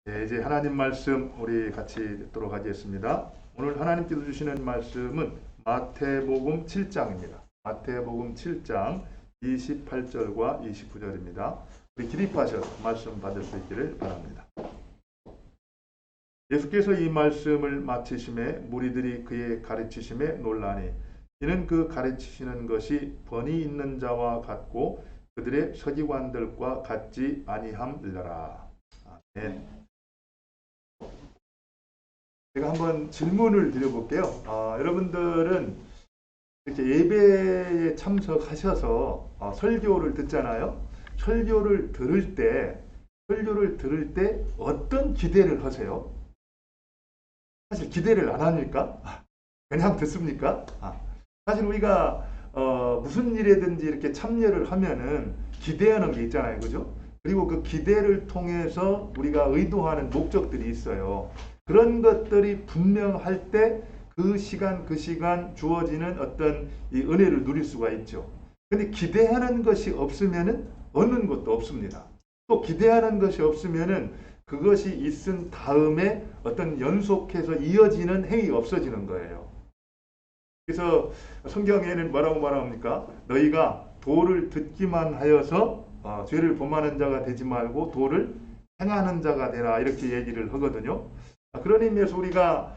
네, 이제 하나님 말씀 우리 같이 듣도록 하겠습니다. 오늘 하나님께서 주시는 말씀은 마태복음 7장입니다. 마태복음 7장 28절과 29절입니다. 우리 기립하셔서 말씀 받을 수 있기를 바랍니다. 예수께서 이 말씀을 마치심에 무리들이 그의 가르치심에 놀라니 이는 그 가르치시는 것이 번이 있는 자와 같고 그들의 서기관들과 같지 아니함이라. 아멘. 제가 한번 질문을 드려볼게요. 여러분들은 이렇게 예배에 참석하셔서 설교를 듣잖아요. 설교를 들을 때 어떤 기대를 하세요? 사실 기대를 안 합니까? 그냥 듣습니까? 사실 우리가 무슨 일에든지 이렇게 참여를 하면은 기대하는 게 있잖아요. 그죠? 그리고 그 기대를 통해서 우리가 의도하는 목적들이 있어요. 그런 것들이 분명할 때 그 시간 주어지는 어떤 이 은혜를 누릴 수가 있죠. 근데 기대하는 것이 없으면은 얻는 것도 없습니다. 또 기대하는 것이 없으면은 그것이 있은 다음에 어떤 연속해서 이어지는 행위가 없어지는 거예요. 그래서 성경에는 뭐라고 말합니까? 너희가 도를 듣기만 하여서 죄를 범하는 자가 되지 말고 도를 행하는 자가 되라, 이렇게 얘기를 하거든요. 그런 의미에서 우리가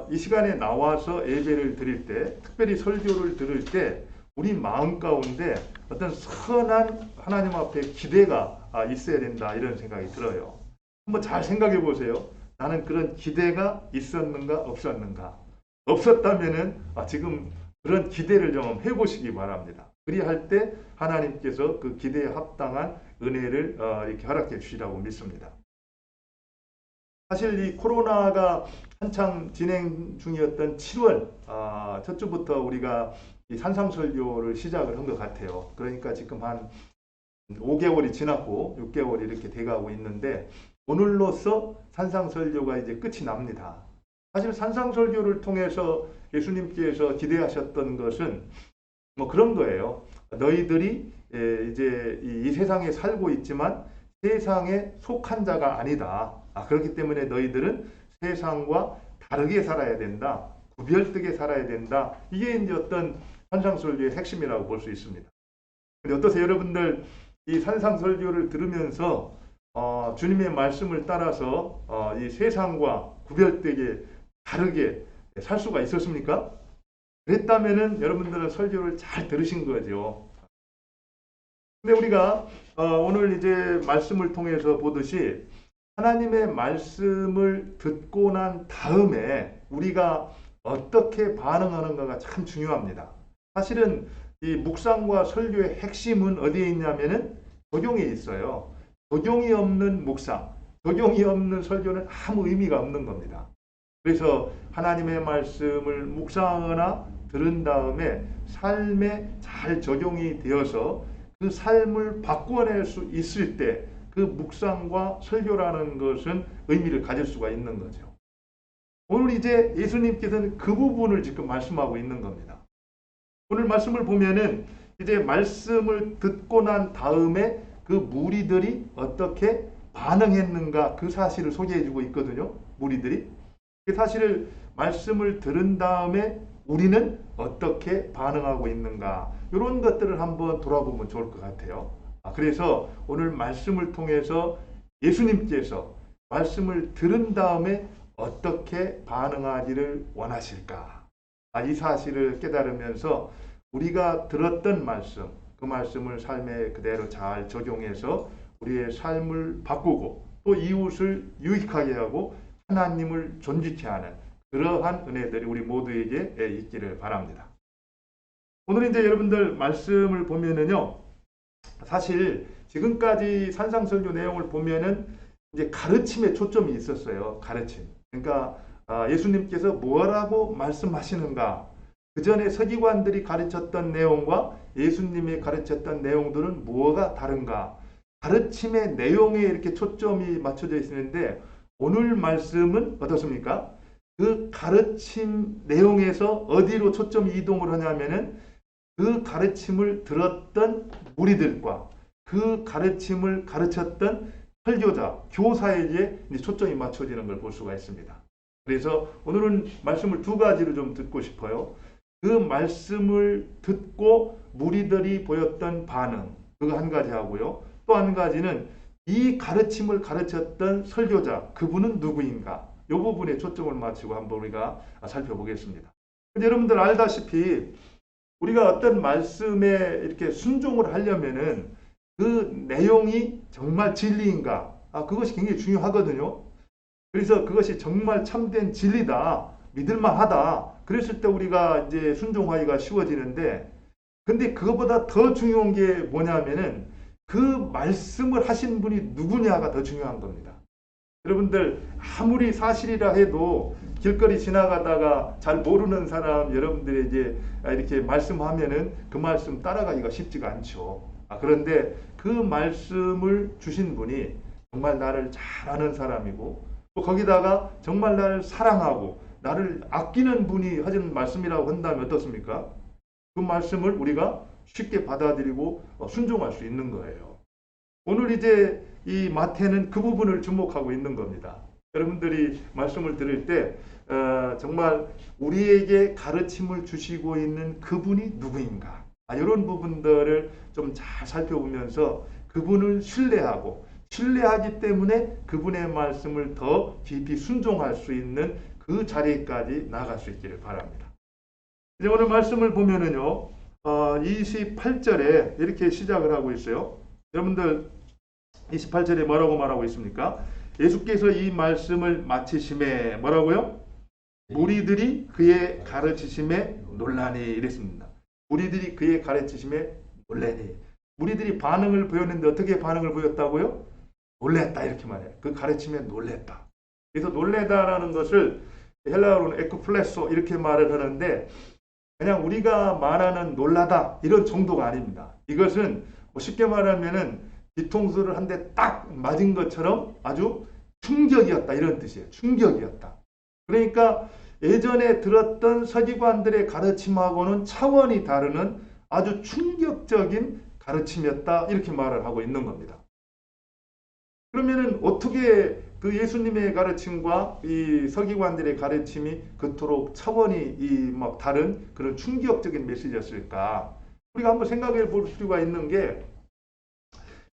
이 시간에 나와서 예배를 드릴 때, 특별히 설교를 들을 때 우리 마음 가운데 어떤 선한 하나님 앞에 기대가 있어야 된다, 이런 생각이 들어요. 한번 잘 생각해 보세요. 나는 그런 기대가 있었는가 없었는가. 없었다면은 지금 그런 기대를 좀 해보시기 바랍니다. 그리할 때 하나님께서 그 기대에 합당한 은혜를 이렇게 허락해 주시라고 믿습니다. 사실 이 코로나가 한창 진행 중이었던 7월 첫 주부터 우리가 이 산상설교를 시작을 한 것 같아요. 그러니까 지금 한 5개월이 지났고 6개월이 이렇게 돼가고 있는데 오늘로써 산상설교가 이제 끝이 납니다. 사실 산상설교를 통해서 예수님께서 기대하셨던 것은 뭐 그런 거예요. 너희들이 이제 이 세상에 살고 있지만 세상에 속한 자가 아니다. 그렇기 때문에 너희들은 세상과 다르게 살아야 된다. 구별되게 살아야 된다. 이게 이제 어떤 산상설교의 핵심이라고 볼 수 있습니다. 근데 어떠세요, 여러분들? 이 산상설교를 들으면서 주님의 말씀을 따라서 이 세상과 구별되게 다르게 살 수가 있었습니까? 그랬다면은 여러분들은 설교를 잘 들으신 거죠. 근데 우리가 오늘 이제 말씀을 통해서 보듯이 하나님의 말씀을 듣고 난 다음에 우리가 어떻게 반응하는가가 참 중요합니다. 사실은 이 묵상과 설교의 핵심은 어디에 있냐면은 적용에 있어요. 적용이 없는 묵상, 적용이 없는 설교는 아무 의미가 없는 겁니다. 그래서 하나님의 말씀을 묵상하거나 들은 다음에 삶에 잘 적용이 되어서 그 삶을 바꿔낼 수 있을 때 그 묵상과 설교라는 것은 의미를 가질 수가 있는 거죠. 오늘 이제 예수님께서는 그 부분을 지금 말씀하고 있는 겁니다. 오늘 말씀을 보면은 이제 말씀을 듣고 난 다음에 그 무리들이 어떻게 반응했는가, 그 사실을 소개해 주고 있거든요. 무리들이. 그 사실을 말씀을 들은 다음에 우리는 어떻게 반응하고 있는가, 이런 것들을 한번 돌아보면 좋을 것 같아요. 그래서 오늘 말씀을 통해서 예수님께서 말씀을 들은 다음에 어떻게 반응하기를 원하실까, 이 사실을 깨달으면서 우리가 들었던 말씀, 그 말씀을 삶에 그대로 잘 적용해서 우리의 삶을 바꾸고 또 이웃을 유익하게 하고 하나님을 존귀케 하는 그러한 은혜들이 우리 모두에게 있기를 바랍니다. 오늘 이제 여러분들 말씀을 보면은요, 사실 지금까지 산상설교 내용을 보면은 이제 가르침에 초점이 있었어요. 가르침. 그러니까 예수님께서 뭐라고 말씀하시는가, 그 전에 서기관들이 가르쳤던 내용과 예수님이 가르쳤던 내용들은 뭐가 다른가, 가르침의 내용에 이렇게 초점이 맞춰져 있는데 오늘 말씀은 어떻습니까? 그 가르침 내용에서 어디로 초점이 이동을 하냐면은 그 가르침을 들었던 무리들과 그 가르침을 가르쳤던 설교자, 교사에게 이제 초점이 맞춰지는 걸 볼 수가 있습니다. 그래서 오늘은 말씀을 두 가지로 좀 듣고 싶어요. 그 말씀을 듣고 무리들이 보였던 반응, 그거 한 가지 하고요. 또 한 가지는 이 가르침을 가르쳤던 설교자, 그분은 누구인가? 이 부분에 초점을 맞추고 한번 우리가 살펴보겠습니다. 여러분들 알다시피 우리가 어떤 말씀에 이렇게 순종을 하려면은 그 내용이 정말 진리인가? 그것이 굉장히 중요하거든요. 그래서 그것이 정말 참된 진리다, 믿을만하다. 그랬을 때 우리가 이제 순종하기가 쉬워지는데, 근데 그것보다 더 중요한 게 뭐냐면은 그 말씀을 하신 분이 누구냐가 더 중요한 겁니다. 여러분들 아무리 사실이라 해도 길거리 지나가다가 잘 모르는 사람 여러분들에게 이렇게 말씀하면은 그 말씀 따라가기가 쉽지가 않죠. 그런데 그 말씀을 주신 분이 정말 나를 잘 아는 사람이고 또 거기다가 정말 나를 사랑하고 나를 아끼는 분이 하신 말씀이라고 한다면 어떻습니까? 그 말씀을 우리가 쉽게 받아들이고 순종할 수 있는 거예요. 오늘 이제 이 마태는 그 부분을 주목하고 있는 겁니다. 여러분들이 말씀을 들을 때 정말 우리에게 가르침을 주시고 있는 그분이 누구인가? 이런 부분들을 좀 잘 살펴보면서 그분을 신뢰하기 때문에 그분의 말씀을 더 깊이 순종할 수 있는 그 자리까지 나아갈 수 있기를 바랍니다. 이제 오늘 말씀을 보면은요, 28절에 이렇게 시작을 하고 있어요. 여러분들 28절에 뭐라고 말하고 있습니까? 예수께서 이 말씀을 마치심에 뭐라고요? 무리들이 그의 가르치심에 놀라니 이랬습니다. 무리들이 그의 가르치심에 놀라니. 무리들이 반응을 보였는데 어떻게 반응을 보였다고요? 놀랬다 이렇게 말해요. 그 가르침에 놀랬다. 그래서 놀래다라는 것을 헬라어로는 에크플레소 이렇게 말을 하는데 그냥 우리가 말하는 놀라다 이런 정도가 아닙니다. 이것은 쉽게 말하면은 뒤통수를 한 대 딱 맞은 것처럼 아주 충격이었다 이런 뜻이에요. 충격이었다. 그러니까 예전에 들었던 서기관들의 가르침하고는 차원이 다르는 아주 충격적인 가르침이었다 이렇게 말을 하고 있는 겁니다. 그러면은 어떻게 그 예수님의 가르침과 이 서기관들의 가르침이 그토록 차원이 막 다른 그런 충격적인 메시지였을까? 우리가 한번 생각해 볼 필요가 있는 게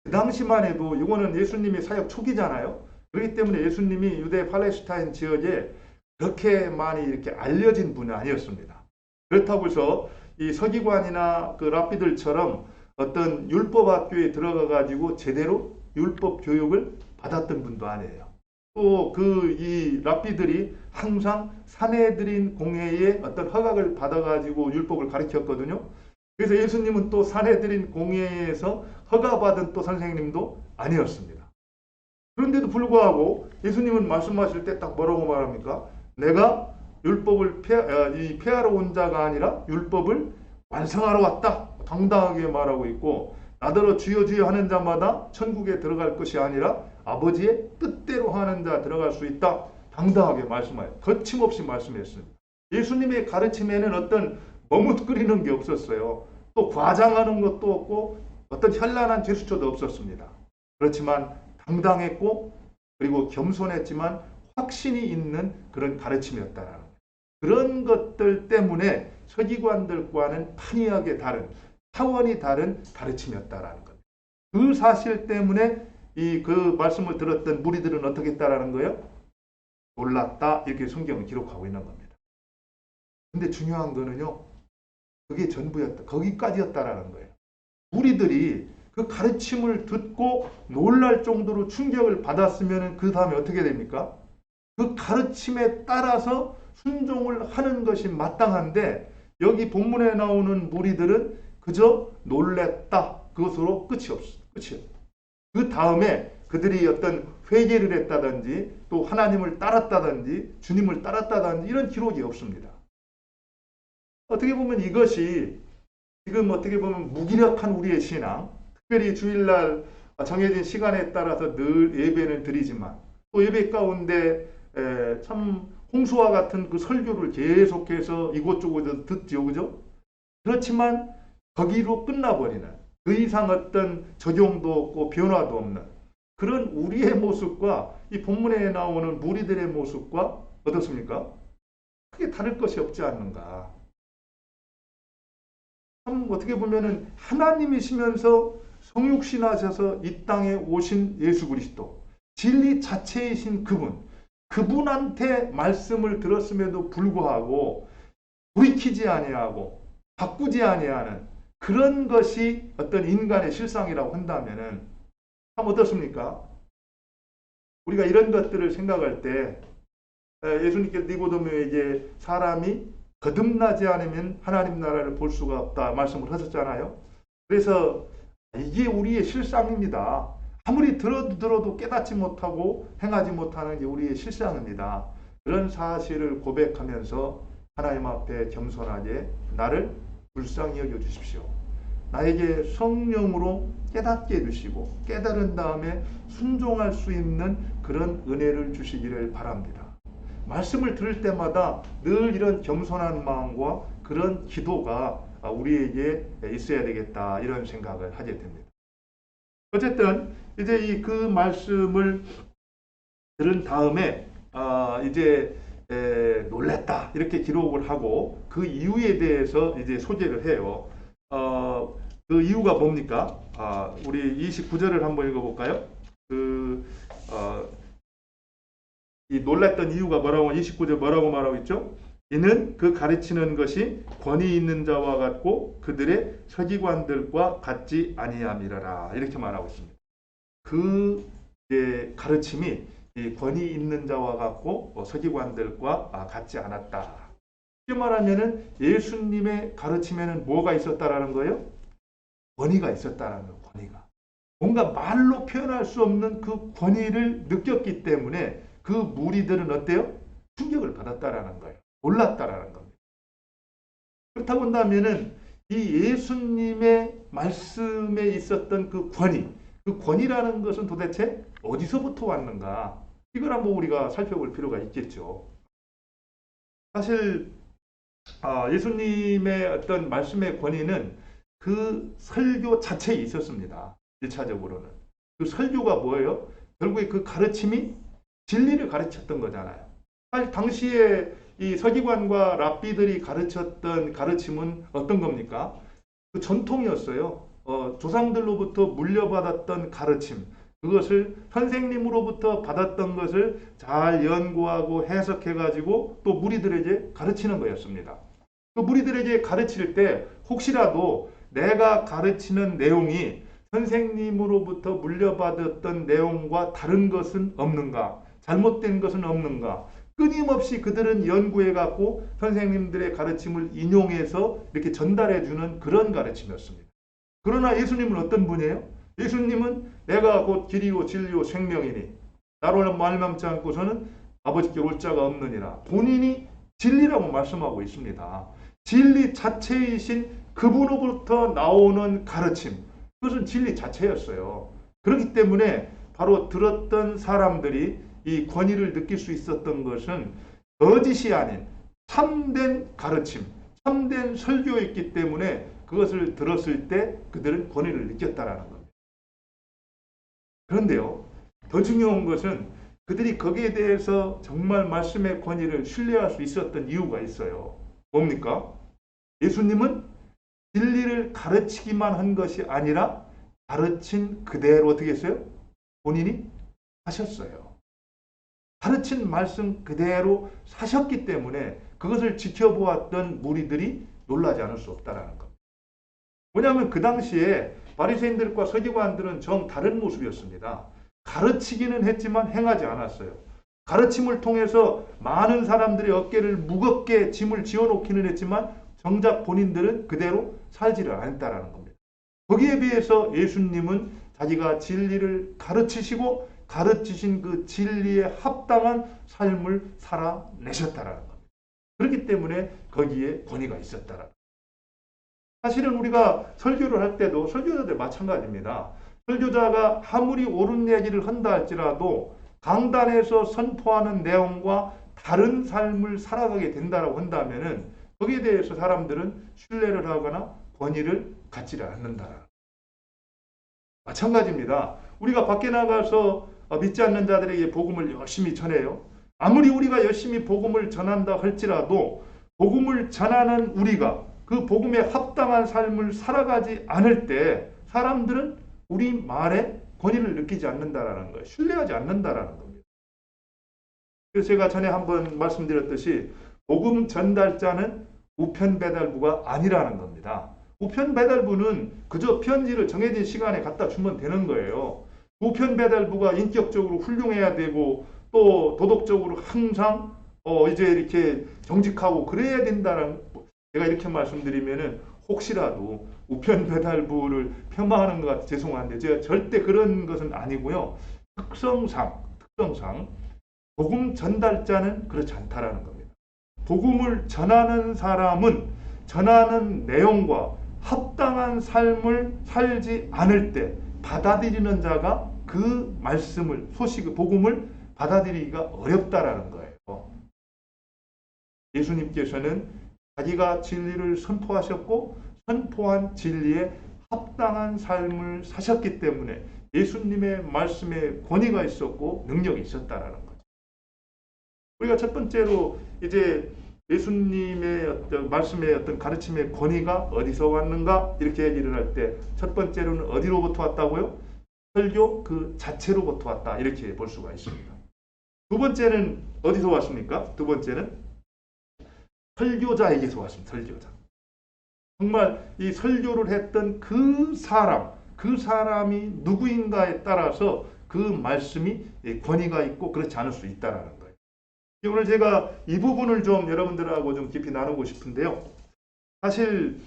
그 당시만 해도 이거는 예수님의 사역 초기잖아요. 그렇기 때문에 예수님이 유대 팔레스타인 지역에 그렇게 많이 이렇게 알려진 분은 아니었습니다. 그렇다고 해서 이 서기관이나 그 랍비들처럼 어떤 율법 학교에 들어가 가지고 제대로 율법 교육을 받았던 분도 아니에요. 또 그 이 랍비들이 항상 산헤드린 공회의 어떤 허락을 받아 가지고 율법을 가르쳤거든요. 그래서 예수님은 또 산헤드린 공회에서 허가받은 또 선생님도 아니었습니다. 그런데도 불구하고 예수님은 말씀하실 때 딱 뭐라고 말합니까? 내가 율법을 폐하러 온 자가 아니라 율법을 완성하러 왔다. 당당하게 말하고 있고 나더러 주여 주여 하는 자마다 천국에 들어갈 것이 아니라 아버지의 뜻대로 하는 자 들어갈 수 있다. 당당하게 말씀하여 거침없이 말씀했습니다. 예수님의 가르침에는 어떤 머뭇거리는 게 없었어요. 또 과장하는 것도 없고 어떤 현란한 제스처도 없었습니다. 그렇지만 당당했고 그리고 겸손했지만 확신이 있는 그런 가르침이었다라는 거예요. 그런 것들 때문에 서기관들과는 판이하게 다른 차원이 다른 가르침이었다라는 겁니다. 그 사실 때문에 그 말씀을 들었던 무리들은 어떻게 했다라는 거예요? 놀랐다 이렇게 성경은 기록하고 있는 겁니다. 근데 중요한 거는요. 그게 전부였다. 거기까지였다라는 거예요. 무리들이 그 가르침을 듣고 놀랄 정도로 충격을 받았으면 그 다음에 어떻게 됩니까? 그 가르침에 따라서 순종을 하는 것이 마땅한데 여기 본문에 나오는 무리들은 그저 놀랬다. 그것으로 끝이었어요. 그 다음에 그들이 어떤 회개를 했다든지 또 하나님을 따랐다든지 주님을 따랐다든지 이런 기록이 없습니다. 어떻게 보면 이것이 지금 어떻게 보면 무기력한 우리의 신앙, 특별히 주일날 정해진 시간에 따라서 늘 예배를 드리지만 또 예배 가운데 참 홍수와 같은 그 설교를 계속해서 이곳저곳에서 듣죠, 그죠? 그렇지만 거기로 끝나버리는 그 이상 어떤 적용도 없고 변화도 없는 그런 우리의 모습과 이 본문에 나오는 무리들의 모습과 어떻습니까? 크게 다를 것이 없지 않는가. 참 어떻게 보면은 하나님이시면서 성육신하셔서 이 땅에 오신 예수 그리스도, 진리 자체이신 그분한테 말씀을 들었음에도 불구하고 돌이키지 아니하고 바꾸지 아니하는 그런 것이 어떤 인간의 실상이라고 한다면은 참 어떻습니까? 우리가 이런 것들을 생각할 때 예수님께서 니고데모에게 사람이 거듭나지 않으면 하나님 나라를 볼 수가 없다 말씀을 하셨잖아요. 그래서 이게 우리의 실상입니다. 아무리 들어도 깨닫지 못하고 행하지 못하는 게 우리의 실상입니다. 그런 사실을 고백하면서 하나님 앞에 겸손하게 나를 불쌍히 여겨주십시오. 나에게 성령으로 깨닫게 해주시고 깨달은 다음에 순종할 수 있는 그런 은혜를 주시기를 바랍니다. 말씀을 들을 때마다 늘 이런 겸손한 마음과 그런 기도가 우리에게 있어야 되겠다 이런 생각을 하게 됩니다. 어쨌든 이제 그 말씀을 들은 다음에 이제 놀랬다 이렇게 기록을 하고 그 이유에 대해서 이제 소개를 해요. 그 이유가 뭡니까? 우리 29절을 한번 읽어볼까요? 이 놀랐던 이유가 뭐라고 29절 뭐라고 말하고 있죠? 이는 그 가르치는 것이 권위 있는 자와 같고 그들의 서기관들과 같지 아니함이라라 이렇게 말하고 있습니다. 그 가르침이 이 권위 있는 자와 같고 서기관들과 같지 않았다. 쉽게 말하면은 예수님의 가르침에는 뭐가 있었다라는 거예요? 권위가 있었다라는 거예요. 권위가. 뭔가 말로 표현할 수 없는 그 권위를 느꼈기 때문에 그 무리들은 어때요? 충격을 받았다라는 거예요. 놀랐다라는 겁니다. 그렇다고 한다면은 이 예수님의 말씀에 있었던 그 권위라는 것은 도대체 어디서부터 왔는가? 이걸 한번 우리가 살펴볼 필요가 있겠죠. 사실 예수님의 어떤 말씀의 권위는 그 설교 자체에 있었습니다. 1차적으로는. 그 설교가 뭐예요? 결국에 그 가르침이 진리를 가르쳤던 거잖아요. 사실 당시에 이 서기관과 랍비들이 가르쳤던 가르침은 어떤 겁니까? 그 전통이었어요. 조상들로부터 물려받았던 가르침. 그것을 선생님으로부터 받았던 것을 잘 연구하고 해석해가지고 또 무리들에게 가르치는 거였습니다. 그 무리들에게 가르칠 때 혹시라도 내가 가르치는 내용이 선생님으로부터 물려받았던 내용과 다른 것은 없는가? 잘못된 것은 없는가? 끊임없이 그들은 연구해갖고 선생님들의 가르침을 인용해서 이렇게 전달해주는 그런 가르침이었습니다. 그러나 예수님은 어떤 분이에요? 예수님은 내가 곧 길이요 진리요 생명이니 나로 말미암지 않고서는 아버지께 올 자가 없느니라. 본인이 진리라고 말씀하고 있습니다. 진리 자체이신 그분으로부터 나오는 가르침, 그것은 진리 자체였어요. 그렇기 때문에 바로 들었던 사람들이 이 권위를 느낄 수 있었던 것은 거짓이 아닌 참된 가르침, 참된 설교였기 때문에 그것을 들었을 때 그들은 권위를 느꼈다라는 겁니다. 그런데요, 더 중요한 것은 그들이 거기에 대해서 정말 말씀의 권위를 신뢰할 수 있었던 이유가 있어요. 뭡니까? 예수님은 진리를 가르치기만 한 것이 아니라 가르친 그대로 어떻게 했어요? 본인이 하셨어요. 가르친 말씀 그대로 사셨기 때문에 그것을 지켜보았던 무리들이 놀라지 않을 수 없다는 겁니다. 왜냐하면 그 당시에 바리새인들과 서기관들은 정 다른 모습이었습니다. 가르치기는 했지만 행하지 않았어요. 가르침을 통해서 많은 사람들의 어깨를 무겁게 짐을 지어놓기는 했지만 정작 본인들은 그대로 살지를 않았다는 겁니다. 거기에 비해서 예수님은 자기가 진리를 가르치시고 가르치신 그 진리에 합당한 삶을 살아내셨다라는 겁니다. 그렇기 때문에 거기에 권위가 있었다라는 겁니다. 사실은 우리가 설교를 할 때도 설교자들 마찬가지입니다. 설교자가 아무리 옳은 얘기를 한다 할지라도 강단에서 선포하는 내용과 다른 삶을 살아가게 된다고 한다면은 거기에 대해서 사람들은 신뢰를 하거나 권위를 갖지를 않는다. 마찬가지입니다. 우리가 밖에 나가서 믿지 않는 자들에게 복음을 열심히 전해요. 아무리 우리가 열심히 복음을 전한다 할지라도 복음을 전하는 우리가 그 복음에 합당한 삶을 살아가지 않을 때 사람들은 우리 말에 권위를 느끼지 않는다라는 거예요. 신뢰하지 않는다라는 겁니다. 그래서 제가 전에 한번 말씀드렸듯이 복음 전달자는 우편 배달부가 아니라는 겁니다. 우편 배달부는 그저 편지를 정해진 시간에 갖다 주면 되는 거예요. 우편 배달부가 인격적으로 훌륭해야 되고 또 도덕적으로 항상 이제 이렇게 정직하고 그래야 된다는, 제가 이렇게 말씀드리면은 혹시라도 우편 배달부를 폄하하는 것 같아 죄송한데 제가 절대 그런 것은 아니고요. 특성상 복음 전달자는 그렇지 않다라는 겁니다. 복음을 전하는 사람은 전하는 내용과 합당한 삶을 살지 않을 때 받아들이는 자가 그 말씀을, 소식을, 복음을 받아들이기가 어렵다라는 거예요. 예수님께서는 자기가 진리를 선포하셨고 선포한 진리에 합당한 삶을 사셨기 때문에 예수님의 말씀에 권위가 있었고 능력이 있었다라는 거죠. 우리가 첫 번째로 이제 예수님의 어떤 말씀의 어떤 가르침의 권위가 어디서 왔는가 이렇게 얘기를 할 때 첫 번째로는 어디로부터 왔다고요? 설교 그 자체로부터 왔다 이렇게 볼 수가 있습니다. 두 번째는 어디서 왔습니까? 두 번째는 설교자에게서 왔습니다. 설교자. 정말 이 설교를 했던 그 사람이 누구인가에 따라서 그 말씀이 권위가 있고 그렇지 않을 수 있다라는 거예요. 오늘 제가 이 부분을 좀 여러분들하고 좀 깊이 나누고 싶은데요. 사실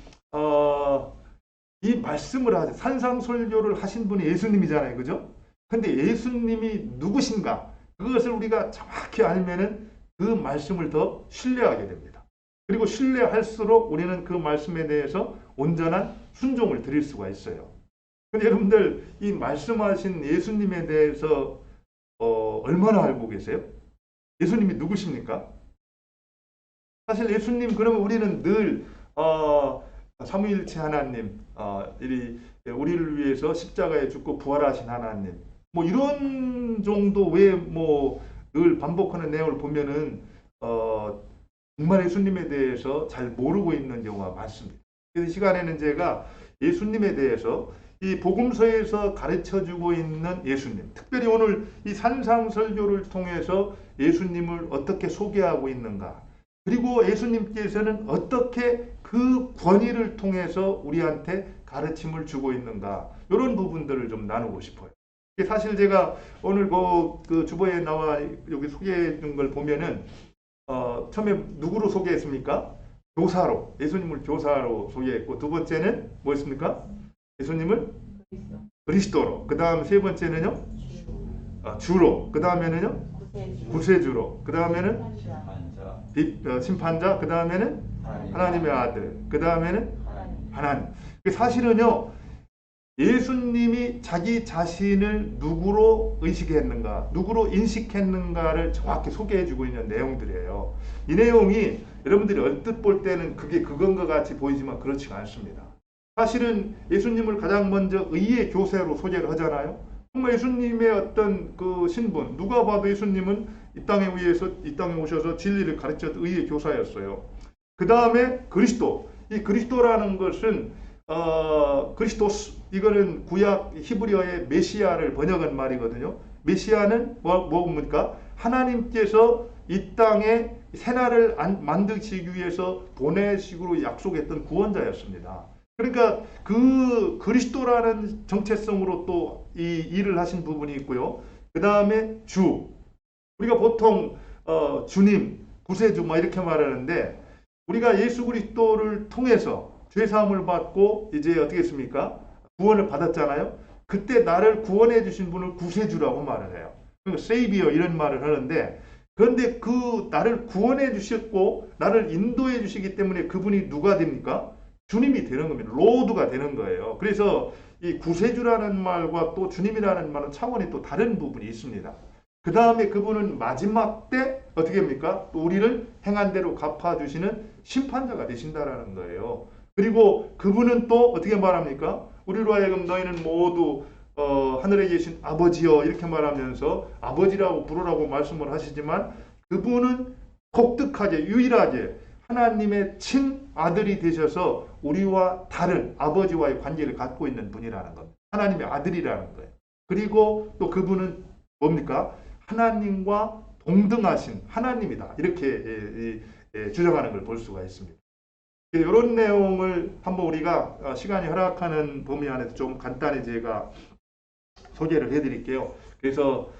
이 말씀을 하죠. 산상설교를 하신 분이 예수님이잖아요. 그죠? 근데 예수님이 누구신가? 그것을 우리가 정확히 알면은 그 말씀을 더 신뢰하게 됩니다. 그리고 신뢰할수록 우리는 그 말씀에 대해서 온전한 순종을 드릴 수가 있어요. 근데 여러분들 이 말씀하신 예수님에 대해서 얼마나 알고 계세요? 예수님이 누구십니까? 사실 예수님 그러면 우리는 늘 삼위일체 하나님, 우리를 위해서 십자가에 죽고 부활하신 하나님, 뭐 이런 정도 왜 뭐 늘 반복하는 내용을 보면은 정말 예수님에 대해서 잘 모르고 있는 경우가 많습니다. 그래서 이 시간에는 제가 예수님에 대해서 이 복음서에서 가르쳐주고 있는 예수님, 특별히 오늘 이 산상설교를 통해서 예수님을 어떻게 소개하고 있는가, 그리고 예수님께서는 어떻게 그 권위를 통해서 우리한테 가르침을 주고 있는가, 이런 부분들을 좀 나누고 싶어요. 사실 제가 오늘 그 주보에 나와 여기 소개해 준 걸 보면은 처음에 누구로 소개했습니까? 교사로, 예수님을 교사로 소개했고, 두 번째는 뭐였습니까? 예수님을 그리스도로, 그 다음 세 번째는요? 주로, 그 다음에는요? 구세주로, 그 다음에는 심판자, 그 다음에는 하나님의 아들, 그 다음에는 하나님. 사실은요, 예수님이 자기 자신을 누구로 의식했는가, 누구로 인식했는가를 정확히 소개해주고 있는 내용들이에요. 이 내용이 여러분들이 얼뜻 볼 때는 그게 그건가 같이 보이지만 그렇지가 않습니다. 사실은 예수님을 가장 먼저 의의 교사로 소개를 하잖아요. 정말 예수님의 어떤 그 신분, 누가 봐도 예수님은 이 땅에 오셔서 진리를 가르쳤던 의의 교사였어요. 그 다음에 그리스도. 이 그리스도라는 것은 그리스도스, 이거는 구약 히브리어의 메시아를 번역한 말이거든요. 메시아는 뭡니까? 하나님께서 이 땅에 새나라를 만드시기 위해서 보내시기로 약속했던 구원자였습니다. 그러니까 그 그리스도라는 정체성으로 또 이 일을 하신 부분이 있고요. 그 다음에 주. 우리가 보통 주님, 구세주 뭐 이렇게 말하는데, 우리가 예수 그리스도를 통해서 죄사함을 받고 이제 어떻게 했습니까? 구원을 받았잖아요. 그때 나를 구원해 주신 분을 구세주라고 말을 해요. 그러니까 세이비어 이런 말을 하는데, 그런데 그 나를 구원해 주셨고 나를 인도해 주시기 때문에 그분이 누가 됩니까? 주님이 되는 겁니다. 로드가 되는 거예요. 그래서 이 구세주라는 말과 또 주님이라는 말은 차원이 또 다른 부분이 있습니다. 그 다음에 그분은 마지막 때 어떻게 합니까? 또 우리를 행한 대로 갚아주시는 심판자가 되신다라는 거예요. 그리고 그분은 또 어떻게 말합니까? 우리로 하여금 너희는 모두 하늘에 계신 아버지여 이렇게 말하면서 아버지라고 부르라고 말씀을 하시지만 그분은 독특하게 유일하게 하나님의 친아들이 되셔서 우리와 다른 아버지와의 관계를 갖고 있는 분이라는 겁니다. 하나님의 아들이라는 거예요. 그리고 또 그분은 뭡니까? 하나님과 동등하신 하나님이다. 이렇게 주장하는 걸 볼 수가 있습니다. 이런 내용을 한번 우리가 시간이 허락하는 범위 안에서 좀 간단히 제가 소개를 해드릴게요. 그래서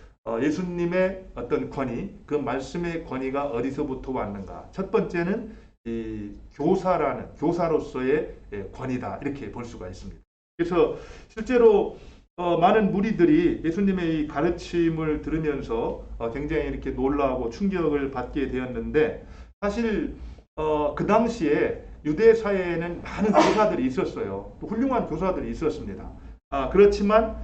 예수님의 어떤 권위, 그 말씀의 권위가 어디서부터 왔는가? 첫 번째는 이 교사로서의 권위다 이렇게 볼 수가 있습니다. 그래서 실제로 많은 무리들이 예수님의 이 가르침을 들으면서 굉장히 이렇게 놀라고 충격을 받게 되었는데 사실 그 당시에 유대 사회에는 많은 교사들이 있었어요. 또 훌륭한 교사들이 있었습니다. 그렇지만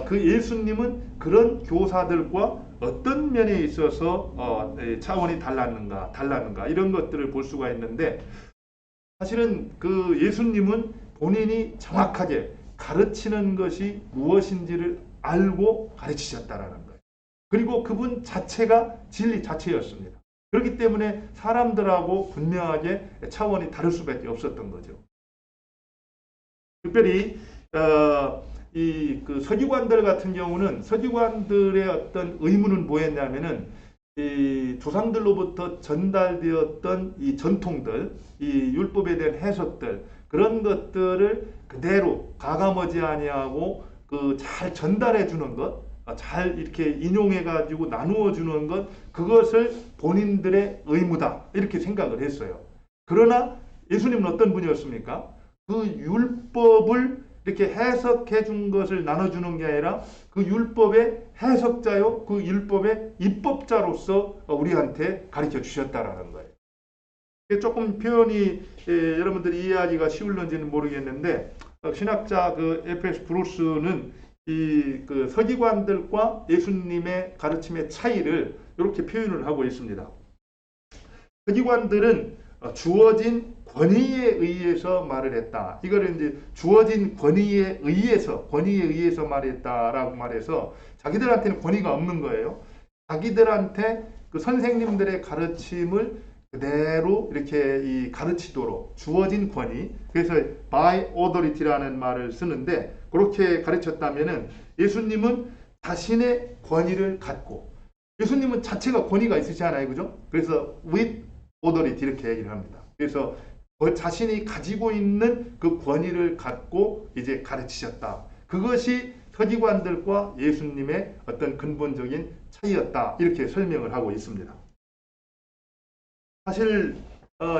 그 예수님은 그런 교사들과 어떤 면에 있어서 차원이 달랐는가 이런 것들을 볼 수가 있는데 사실은 그 예수님은 본인이 정확하게 가르치는 것이 무엇인지를 알고 가르치셨다라는 거예요. 그리고 그분 자체가 진리 자체였습니다. 그렇기 때문에 사람들하고 분명하게 차원이 다를 수밖에 없었던 거죠. 특별히 그 서기관들 같은 경우는 서기관들의 어떤 의무는 뭐였냐면은 이 조상들로부터 전달되었던 이 전통들, 이 율법에 대한 해석들 그런 것들을 그대로 가감하지 아니하고 그 잘 전달해 주는 것, 잘 이렇게 인용해 가지고 나누어 주는 것, 그것을 본인들의 의무다 이렇게 생각을 했어요. 그러나 예수님은 어떤 분이었습니까? 그 율법을 이렇게 해석해 준 것을 나눠주는 게 아니라 그 율법의 해석자요, 그 율법의 입법자로서 우리한테 가르쳐 주셨다라는 거예요. 조금 표현이 여러분들이 이해하기가 쉬울런지는 모르겠는데 신학자 그 F.S. 브루스는 이 그 서기관들과 예수님의 가르침의 차이를 이렇게 표현을 하고 있습니다. 서기관들은 주어진 권위에 의해서 말을 했다. 이거를 이제 주어진 권위에 의해서 말했다라고 말해서 자기들한테는 권위가 없는 거예요. 자기들한테 그 선생님들의 가르침을 그대로 이렇게 가르치도록 주어진 권위, 그래서 by authority라는 말을 쓰는데 그렇게 가르쳤다면은 예수님은 자신의 권위를 갖고 예수님은 자체가 권위가 있으시잖아요, 그죠? 그래서 with authority 이렇게 얘기를 합니다. 그래서 자신이 가지고 있는 그 권위를 갖고 이제 가르치셨다. 그것이 서기관들과 예수님의 어떤 근본적인 차이였다. 이렇게 설명을 하고 있습니다. 사실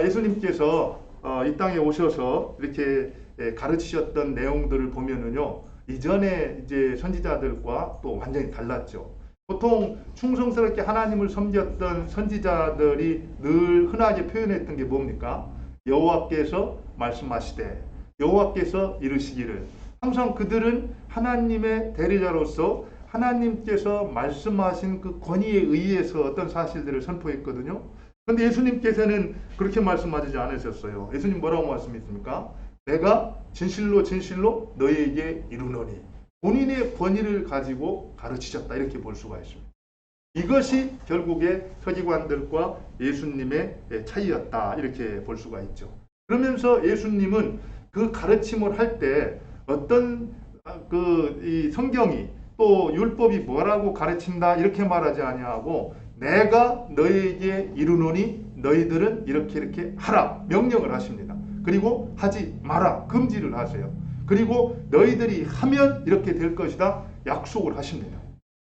예수님께서 이 땅에 오셔서 이렇게 가르치셨던 내용들을 보면은요, 이전에 이제 선지자들과 또 완전히 달랐죠. 보통 충성스럽게 하나님을 섬겼던 선지자들이 늘 흔하게 표현했던 게 뭡니까? 여호와께서 말씀하시되 여호와께서 이르시기를. 항상 그들은 하나님의 대리자로서 하나님께서 말씀하신 그 권위에 의해서 어떤 사실들을 선포했거든요. 그런데 예수님께서는 그렇게 말씀하지 않으셨어요. 예수님 뭐라고 말씀했습니까? 내가 진실로 진실로 너희에게 이르노니. 본인의 권위를 가지고 가르치셨다 이렇게 볼 수가 있습니다. 이것이 결국에 서기관들과 예수님의 차이였다 이렇게 볼 수가 있죠. 그러면서 예수님은 그 가르침을 할 때 어떤 이 성경이 또 율법이 뭐라고 가르친다 이렇게 말하지 아니하고 내가 너희에게 이르노니 너희들은 이렇게 하라 명령을 하십니다. 그리고 하지 마라 금지를 하세요. 그리고 너희들이 하면 이렇게 될 것이다 약속을 하십니다.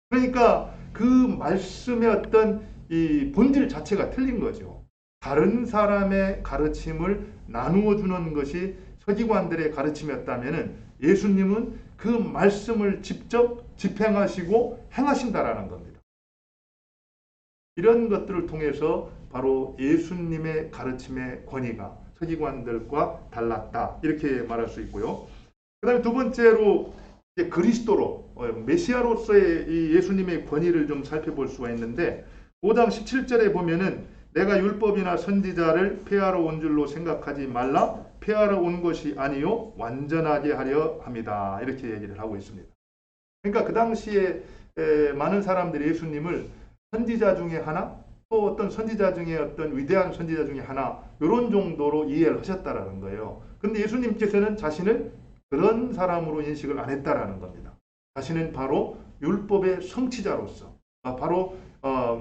그러니까 그 말씀의 어떤 이 본질 자체가 틀린 거죠. 다른 사람의 가르침을 나누어 주는 것이 서기관들의 가르침이었다면 예수님은 그 말씀을 직접 집행하시고 행하신다라는 겁니다. 이런 것들을 통해서 바로 예수님의 가르침의 권위가 서기관들과 달랐다 이렇게 말할 수 있고요. 그 다음에 두 번째로 그리스도로 메시아로서의 이 예수님의 권위를 좀 살펴볼 수가 있는데 5장 17절에 보면은 내가 율법이나 선지자를 폐하러 온 줄로 생각하지 말라 폐하러 온 것이 아니요 완전하게 하려 합니다. 이렇게 얘기를 하고 있습니다. 그러니까 그 당시에 많은 사람들이 예수님을 선지자 중에 하나, 또 어떤 선지자 중에 어떤 위대한 선지자 중에 하나, 이런 정도로 이해를 하셨다라는 거예요. 그런데 예수님께서는 자신을 그런 사람으로 인식을 안 했다라는 겁니다. 자신은 바로 율법의 성취자로서, 바로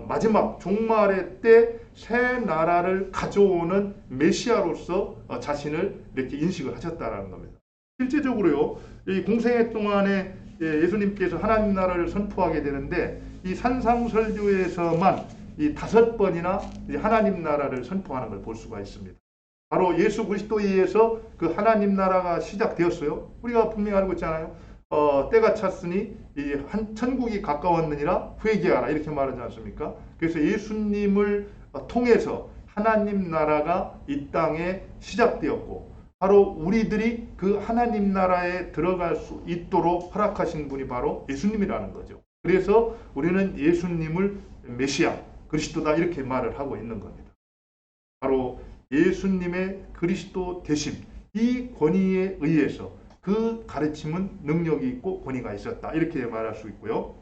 마지막 종말의 때 새 나라를 가져오는 메시아로서 자신을 이렇게 인식을 하셨다라는 겁니다. 실제적으로요, 이 공생애 동안에 예수님께서 하나님 나라를 선포하게 되는데, 이 산상설교에서만 이 5번이나 하나님 나라를 선포하는 걸 볼 수가 있습니다. 바로 예수 그리스도에 의해서 그 하나님 나라가 시작되었어요. 우리가 분명히 알고 있잖아요. 때가 찼으니 이 천국이 가까웠느니라 회개하라, 이렇게 말하지 않습니까? 그래서 예수님을 통해서 하나님 나라가 이 땅에 시작되었고, 바로 우리들이 그 하나님 나라에 들어갈 수 있도록 허락하신 분이 바로 예수님이라는 거죠. 그래서 우리는 예수님을 메시아, 그리스도다, 이렇게 말을 하고 있는 겁니다. 바로 예수님의 그리스도 되심, 이 권위에 의해서 그 가르침은 능력이 있고 권위가 있었다, 이렇게 말할 수 있고요.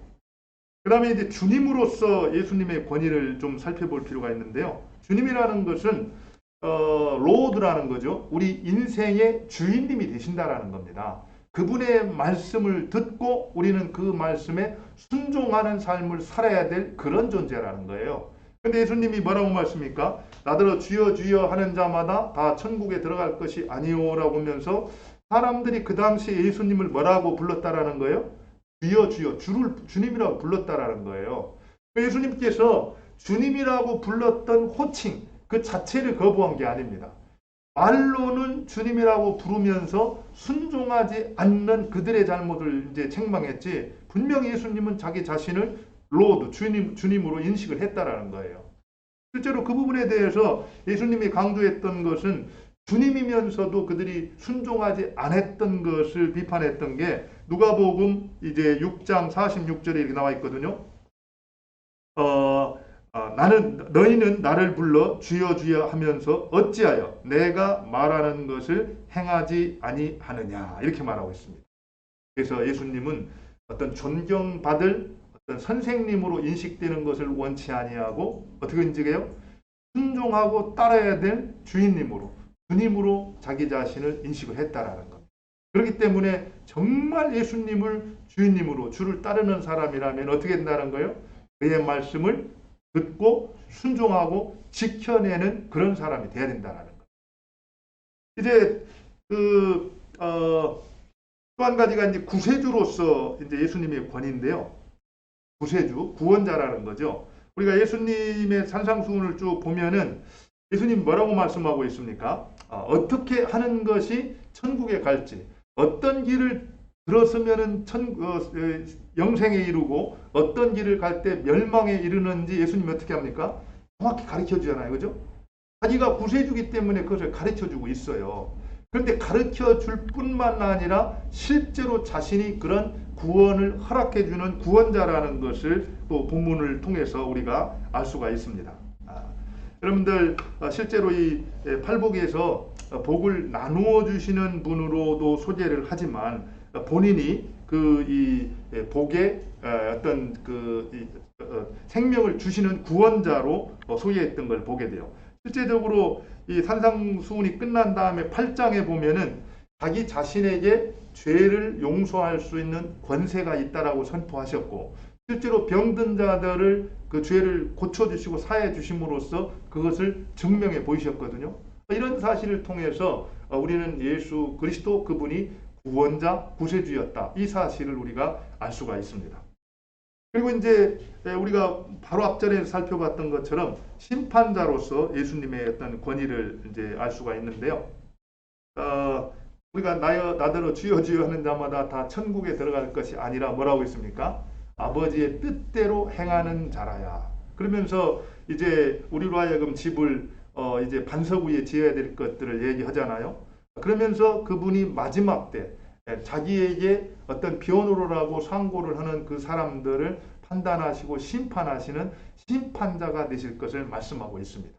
그 다음에 이제 주님으로서 예수님의 권위를 좀 살펴볼 필요가 있는데요. 주님이라는 것은 로드라는 거죠. 우리 인생의 주인님이 되신다라는 겁니다. 그분의 말씀을 듣고 우리는 그 말씀에 순종하는 삶을 살아야 될 그런 존재라는 거예요. 근데 예수님이 뭐라고 말씀입니까? 나더러 주여 주여 하는 자마다 다 천국에 들어갈 것이 아니오라고 하면서, 사람들이 그 당시에 예수님을 뭐라고 불렀다라는 거예요? 주여 주여, 주님이라고 불렀다라는 거예요. 예수님께서 주님이라고 불렀던 호칭 그 자체를 거부한 게 아닙니다. 말로는 주님이라고 부르면서 순종하지 않는 그들의 잘못을 이제 책망했지, 분명히 예수님은 자기 자신을 로드, 주님으로 인식을 했다라는 거예요. 실제로 그 부분에 대해서 예수님이 강조했던 것은 주님이면서도 그들이 순종하지 않았던 것을 비판했던 게, 누가복음 이제 6장 46절에 이렇게 나와 있거든요. 너희는 나를 불러 주여 주여 하면서 어찌하여 내가 말하는 것을 행하지 아니하느냐, 이렇게 말하고 있습니다. 그래서 예수님은 어떤 존경받을 어떤 선생님으로 인식되는 것을 원치 아니하고 어떻게 인식해요? 순종하고 따라야 될 주인님으로, 주님으로 자기 자신을 인식을 했다라는 겁니다. 그렇기 때문에 정말 예수님을 주인님으로 주를 따르는 사람이라면 어떻게 된다는 거예요? 그의 말씀을 듣고 순종하고 지켜내는 그런 사람이 돼야 된다는 거예요. 이제 또 한 가지가 이제 구세주로서 이제 예수님의 권위인데요. 구세주, 구원자라는 거죠. 우리가 예수님의 산상수훈을 쭉 보면은 예수님 뭐라고 말씀하고 있습니까? 어떻게 하는 것이 천국에 갈지, 어떤 길을 들었으면은 영생에 이르고 어떤 길을 갈 때 멸망에 이르는지 예수님이 어떻게 합니까? 정확히 가르쳐 주잖아요. 그죠? 자기가 구세주기 때문에 그것을 가르쳐 주고 있어요. 그런데 가르쳐 줄 뿐만 아니라 실제로 자신이 그런 구원을 허락해 주는 구원자라는 것을 또 본문을 통해서 우리가 알 수가 있습니다. 여러분들 실제로 이 팔복에서 복을 나누어 주시는 분으로도 소개를 하지만 본인이 그 이 복의 어떤 생명을 주시는 구원자로 소개했던 걸 보게 돼요. 실제적으로 이 산상수훈이 끝난 다음에 8장에 보면은 자기 자신에게 죄를 용서할 수 있는 권세가 있다라고 선포하셨고, 실제로 병든 자들을 그 죄를 고쳐주시고 사해 주심으로써 그것을 증명해 보이셨거든요. 이런 사실을 통해서 우리는 예수 그리스도 그분이 구원자, 구세주였다, 이 사실을 우리가 알 수가 있습니다. 그리고 이제 우리가 바로 앞전에 살펴봤던 것처럼 심판자로서 예수님의 어떤 권위를 이제 알 수가 있는데요. 우리가 나더러 주여 주여 하는 자마다 다 천국에 들어갈 것이 아니라 뭐라고 있습니까? 아버지의 뜻대로 행하는 자라야. 그러면서 이제 우리로 하여금 집을 이제 반석 위에 지어야 될 것들을 얘기하잖아요. 그러면서 그분이 마지막 때 자기에게 어떤 변호를 상고를 하는 그 사람들을 판단하시고 심판하시는 심판자가 되실 것을 말씀하고 있습니다.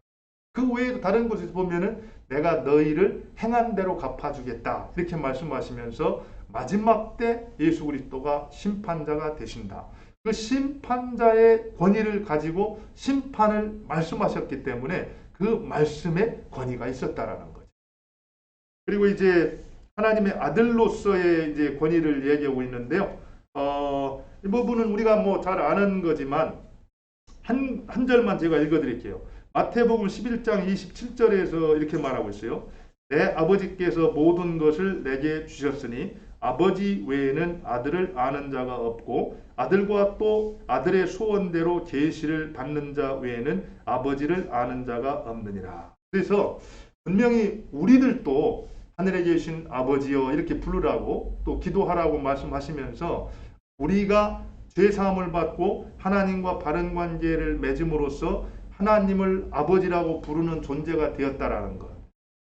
그 외에도 다른 곳에서 보면은 내가 너희를 행한 대로 갚아주겠다, 이렇게 말씀하시면서 마지막 때 예수 그리스도가 심판자가 되신다. 그 심판자의 권위를 가지고 심판을 말씀하셨기 때문에 그 말씀에 권위가 있었다라는 거죠. 그리고 이제 하나님의 아들로서의 이제 권위를 얘기하고 있는데요. 이 부분은 우리가 뭐 잘 아는 거지만 한 절만 제가 읽어드릴게요. 마태복음 11장 27절에서 이렇게 말하고 있어요. 내 아버지께서 모든 것을 내게 주셨으니 아버지 외에는 아들을 아는 자가 없고 아들과 또 아들의 소원대로 계시를 받는 자 외에는 아버지를 아는 자가 없느니라. 그래서 분명히 우리들도 하늘에 계신 아버지여 이렇게 부르라고 또 기도하라고 말씀하시면서 우리가 죄사함을 받고 하나님과 바른 관계를 맺음으로써 하나님을 아버지라고 부르는 존재가 되었다라는 것.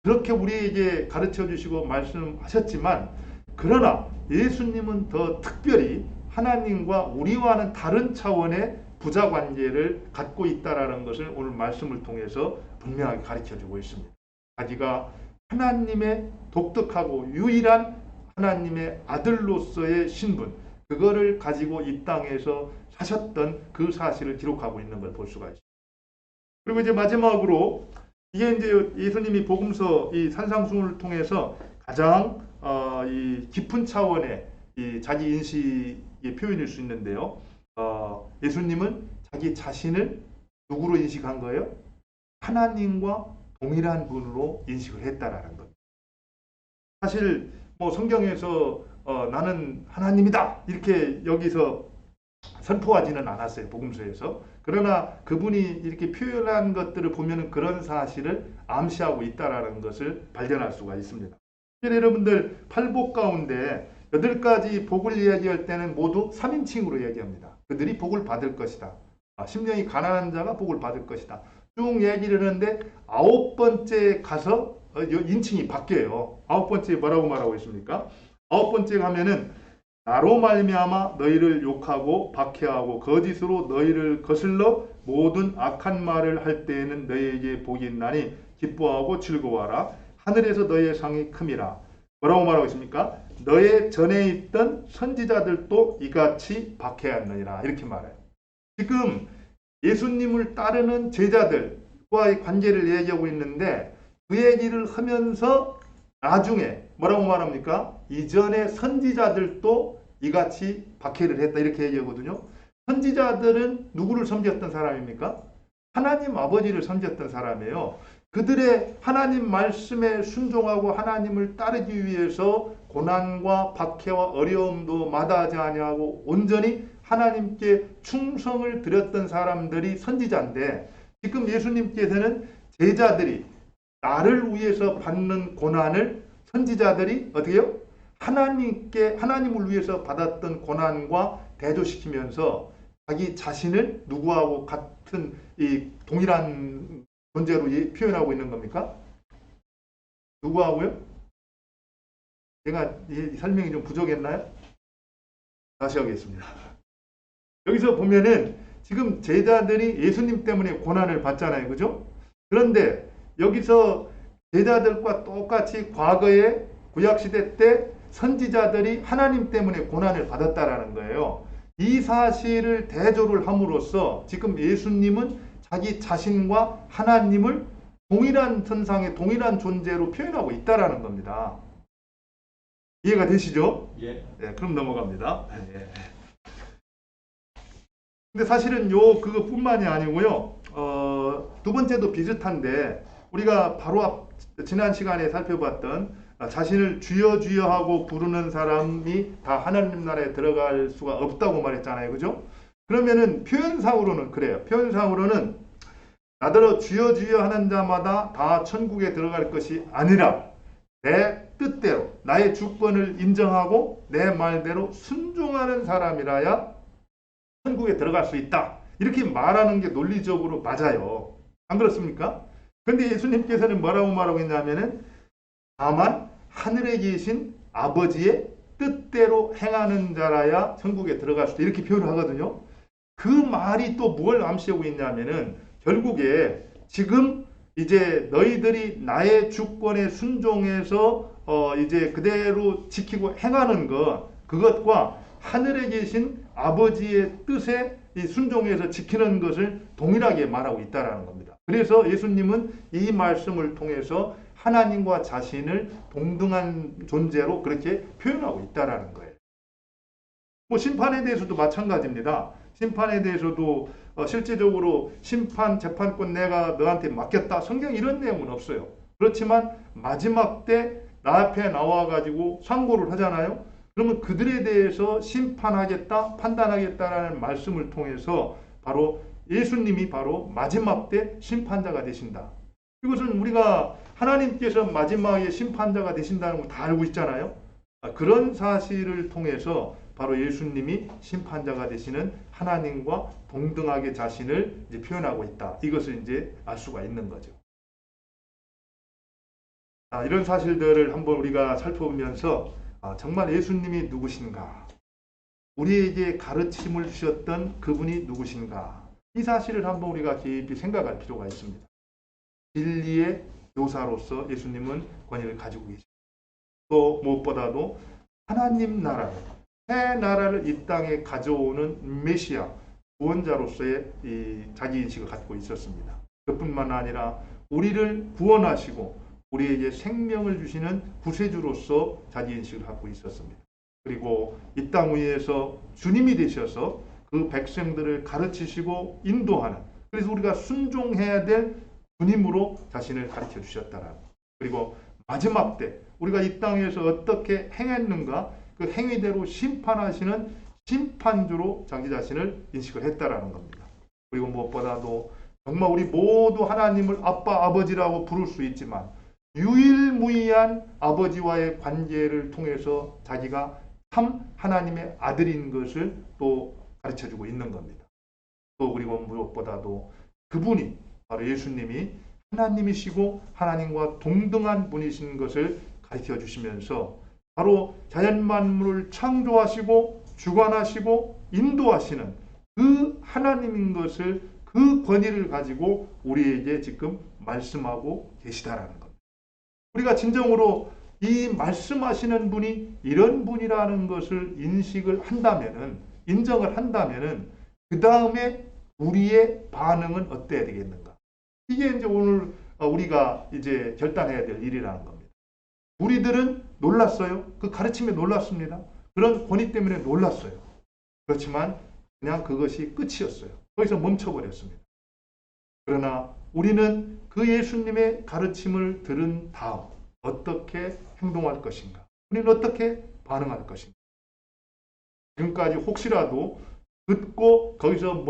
그렇게 우리에게 가르쳐 주시고 말씀하셨지만 그러나 예수님은 더 특별히 하나님과 우리와는 다른 차원의 부자 관계를 갖고 있다라는 것을 오늘 말씀을 통해서 분명하게 가르쳐 주고 있습니다. 자기가 하나님의 독특하고 유일한 하나님의 아들로서의 신분, 그거를 가지고 이 땅에서 사셨던 그 사실을 기록하고 있는 걸 볼 수가 있습니다. 그리고 이제 마지막으로 이게 이제 예수님이 복음서 이 산상수훈을 통해서 가장 이 깊은 차원의 이 자기 인식의 표현일 수 있는데요. 예수님은 자기 자신을 누구로 인식한 거예요? 하나님과 동일한 분으로 인식을 했다라는 겁니다. 사실 뭐 성경에서 나는 하나님이다 이렇게 여기서 선포하지는 않았어요. 복음서에서. 그러나 그분이 이렇게 표현한 것들을 보면 그런 사실을 암시하고 있다라는 것을 발견할 수가 있습니다. 여러분들 팔복 가운데 8가지 복을 이야기할 때는 모두 3인칭으로 얘기합니다. 그들이 복을 받을 것이다. 심령이 가난한 자가 복을 받을 것이다. 쭉 얘기를 하는데 9번째 가서 인칭이 바뀌어요. 9번째 뭐라고 말하고 있습니까? 9번째 가면은 나로 말미암아 너희를 욕하고 박해하고 거짓으로 너희를 거슬러 모든 악한 말을 할 때에는 너희에게 복이 있나니 기뻐하고 즐거워하라. 하늘에서 너희의 상이 큼이라. 뭐라고 말하고 있습니까? 너의 전에 있던 선지자들도 이같이 박해하느니라. 이렇게 말해요. 지금 예수님을 따르는 제자들과의 관계를 얘기하고 있는데 그 얘기를 하면서 나중에 뭐라고 말합니까? 이전에 선지자들도 이같이 박해를 했다 이렇게 얘기하거든요. 선지자들은 누구를 섬겼던 사람입니까? 하나님 아버지를 섬겼던 사람이에요. 그들의 하나님 말씀에 순종하고 하나님을 따르기 위해서 고난과 박해와 어려움도 마다하지 아니하고 온전히 하나님께 충성을 드렸던 사람들이 선지자인데 지금 예수님께서는 제자들이 나를 위해서 받는 고난을 선지자들이 어떻게 해요? 하나님을 위해서 받았던 고난과 대조시키면서 자기 자신을 누구하고 같은 이 동일한 존재로 표현하고 있는 겁니까? 누구하고요? 제가 이 설명이 좀 부족했나요? 다시 하겠습니다. 여기서 보면은 지금 제자들이 예수님 때문에 고난을 받잖아요. 그죠? 그런데 여기서 제자들과 똑같이 과거에 구약시대 때 선지자들이 하나님 때문에 고난을 받았다라는 거예요. 이 사실을 대조를 함으로써 지금 예수님은 자기 자신과 하나님을 동일한 선상의 동일한 존재로 표현하고 있다라는 겁니다. 이해가 되시죠? 예. 네, 그럼 넘어갑니다. 예. 근데 사실은 그것뿐만이 아니고요. 두 번째도 비슷한데 우리가 바로 지난 시간에 살펴봤던 자신을 주여 주여 하고 부르는 사람이 다 하나님 나라에 들어갈 수가 없다고 말했잖아요. 그죠? 그러면은 표현상으로는 그래요. 표현상으로는 나더러 주여 주여 하는 자마다 다 천국에 들어갈 것이 아니라 내 뜻대로 나의 주권을 인정하고 내 말대로 순종하는 사람이라야 천국에 들어갈 수 있다. 이렇게 말하는 게 논리적으로 맞아요. 안 그렇습니까? 그런데 예수님께서는 뭐라고 말하고 있냐면은 다만 하늘에 계신 아버지의 뜻대로 행하는 자라야 천국에 들어갈 수 있다. 이렇게 표현을 하거든요. 그 말이 또 뭘 암시하고 있냐면은 결국에 지금 이제 너희들이 나의 주권에 순종해서 이제 그대로 지키고 행하는 그것과 하늘에 계신 아버지의 뜻에 이 순종해서 지키는 것을 동일하게 말하고 있다라는 겁니다. 그래서 예수님은 이 말씀을 통해서 하나님과 자신을 동등한 존재로 그렇게 표현하고 있다라는 거예요. 뭐 심판에 대해서도 마찬가지입니다. 심판에 대해서도 실제적으로 심판, 재판권 내가 너한테 맡겼다. 성경에 이런 내용은 없어요. 그렇지만 마지막 때 나 앞에 나와가지고 상고를 하잖아요. 그러면 그들에 대해서 심판하겠다, 판단하겠다라는 말씀을 통해서 바로 예수님이 바로 마지막 때 심판자가 되신다. 이것은 우리가 하나님께서 마지막에 심판자가 되신다는 걸 다 알고 있잖아요. 그런 사실을 통해서 바로 예수님이 심판자가 되시는 하나님과 동등하게 자신을 이제 표현하고 있다. 이것을 이제 알 수가 있는 거죠. 이런 사실들을 한번 우리가 살펴보면서 정말 예수님이 누구신가? 우리에게 가르침을 주셨던 그분이 누구신가? 이 사실을 한번 우리가 깊이 생각할 필요가 있습니다. 진리의 교사로서 예수님은 권위를 가지고 계십니다. 또 무엇보다도 하나님 나라를, 새 나라를 이 땅에 가져오는 메시아, 구원자로서의 이 자기인식을 갖고 있었습니다. 그뿐만 아니라 우리를 구원하시고 우리에게 생명을 주시는 구세주로서 자기인식을 갖고 있었습니다. 그리고 이 땅 위에서 주님이 되셔서 그 백성들을 가르치시고 인도하는, 그래서 우리가 순종해야 될 주님으로 자신을 가르쳐 주셨다라고. 그리고 마지막 때 우리가 이 땅에서 어떻게 행했는가 그 행위대로 심판하시는 심판주로 자기 자신을 인식을 했다라는 겁니다. 그리고 무엇보다도 정말 우리 모두 하나님을 아빠, 아버지라고 부를 수 있지만 유일무이한 아버지와의 관계를 통해서 자기가 참 하나님의 아들인 것을 또 가르쳐주고 있는 겁니다. 또 그리고 무엇보다도 그분이 바로 예수님이 하나님이시고 하나님과 동등한 분이신 것을 가르쳐 주시면서 바로 자연만물을 창조하시고 주관하시고 인도하시는 그 하나님인 것을, 그 권위를 가지고 우리에게 지금 말씀하고 계시다라는 겁니다. 우리가 진정으로 이 말씀하시는 분이 이런 분이라는 것을 인식을 한다면은, 인정을 한다면은 그 다음에 우리의 반응은 어때야 되겠는가? 이게 이제 오늘 우리가 이제 결단해야 될 일이라는 겁니다. 우리들은 놀랐어요. 그 가르침에 놀랐습니다. 그런 권위 때문에 놀랐어요. 그렇지만 그냥 그것이 끝이었어요. 거기서 멈춰버렸습니다. 그러나 우리는 그 예수님의 가르침을 들은 다음 어떻게 행동할 것인가? 우리는 어떻게 반응할 것인가? 지금까지 혹시라도 듣고 거기서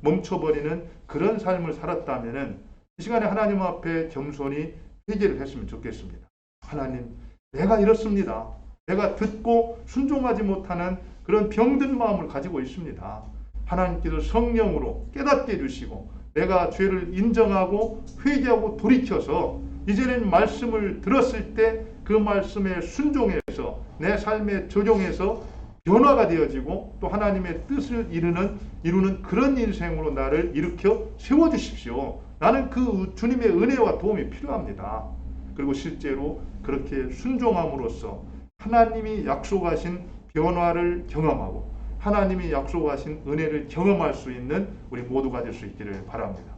멈춰버리는 그런 삶을 살았다면 이 시간에 하나님 앞에 겸손히 회개를 했으면 좋겠습니다. 하나님, 내가 이렇습니다. 내가 듣고 순종하지 못하는 그런 병든 마음을 가지고 있습니다. 하나님께서 성령으로 깨닫게 해주시고 내가 죄를 인정하고 회개하고 돌이켜서 이제는 말씀을 들었을 때 그 말씀에 순종해서 내 삶에 적용해서 변화가 되어지고 또 하나님의 뜻을 이루는 그런 인생으로 나를 일으켜 세워주십시오. 나는 그 주님의 은혜와 도움이 필요합니다. 그리고 실제로 그렇게 순종함으로써 하나님이 약속하신 변화를 경험하고 하나님이 약속하신 은혜를 경험할 수 있는 우리 모두가 될 수 있기를 바랍니다.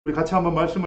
우리 같이 한번 말씀을